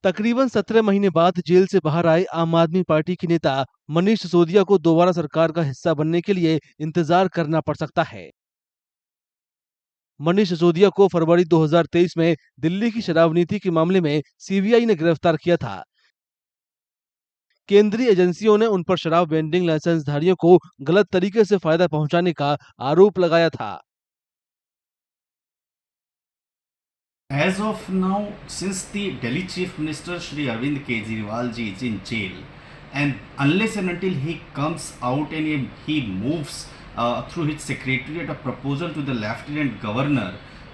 तकरीबन 17 महीने बाद जेल से बाहर आए आम आदमी पार्टी के नेता मनीष सिसोदिया को दोबारा सरकार का हिस्सा बनने के लिए इंतजार करना पड़ सकता है। मनीष सिसोदिया को फरवरी 2023 में दिल्ली की शराब नीति के मामले में सीबीआई ने गिरफ्तार किया था। केंद्रीय एजेंसियों ने उन पर शराब वेंडिंग लाइसेंसधारियों को गलत तरीके से फायदा पहुंचाने का आरोप लगाया था। As of now, since the Delhi Chief Minister Shri Arvind Kejriwal ji is in jail, and unless and until he comes out and he moves through his secretariat a proposal to the Lieutenant Governor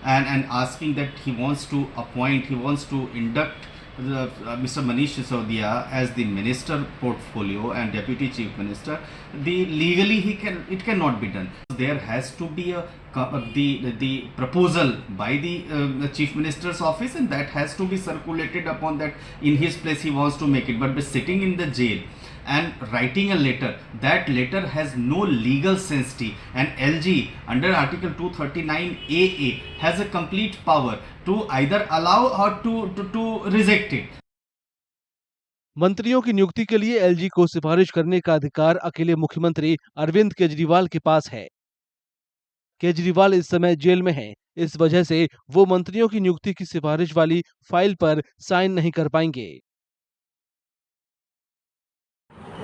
and asking that he wants to appoint, he wants to induct Mr. Manish Sisodia as the minister portfolio and deputy chief minister, legally it cannot be done. There has to be the proposal by the chief minister's office, and that has to be circulated upon that in his place he wants to make it. But by sitting in the jail and writing a letter, that letter has no legal sanctity, and LG under article 239 AA has a complete power to either allow or to reject it. मंत्रियों की नियुक्ति के लिए LG को सिफारिश करने का अधिकार अकेले मुख्यमंत्री अरविंद केजरीवाल के पास है। केजरीवाल इस समय जेल में हैं, इस वजह से वो मंत्रियों की नियुक्ति की सिफारिश वाली फाइल पर साइन नहीं कर पाएंगे।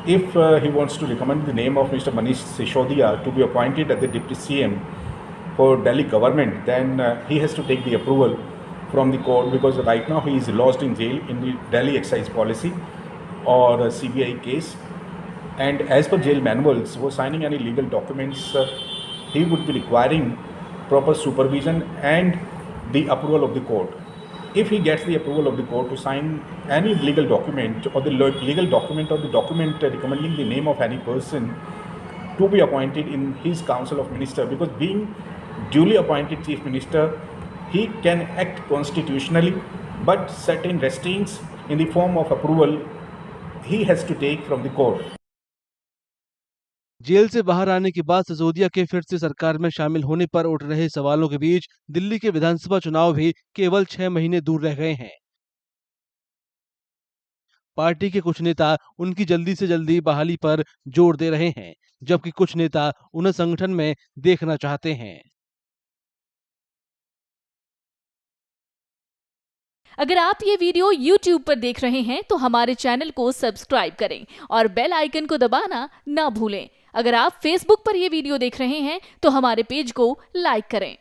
If he wants to recommend the name of Mr. Manish Sisodia to be appointed as the Deputy CM for Delhi government, then he has to take the approval from the court, because right now he is lodged in jail in the Delhi excise policy or CBI case, and as per jail manuals, for signing any legal documents, he would be requiring proper supervision and the approval of the court. If he gets the approval of the court to sign any legal document or the legal document or the document recommending the name of any person to be appointed in his council of minister, because being duly appointed chief minister, he can act constitutionally, but certain restraints in the form of approval he has to take from the court. Jail से बाहर आने के बाद सिसोदिया के फिर से सरकार में शामिल होने पर उठ रहे सवालों के बीच दिल्ली के विधानसभा चुनाव भी केवल 6 महीने दूर रह गए हैं। पार्टी के कुछ नेता उनकी जल्दी से जल्दी बहाली पर जोर दे रहे हैं, जबकि कुछ नेता उन्हें संगठन में देखना चाहते हैं। अगर आप ये वीडियो YouTube पर देख रहे हैं तो हमारे चैनल को सब्सक्राइब करें और बेल आइकन को दबाना ना भूलें। अगर आप Facebook पर ये वीडियो देख रहे हैं तो हमारे पेज को लाइक करें।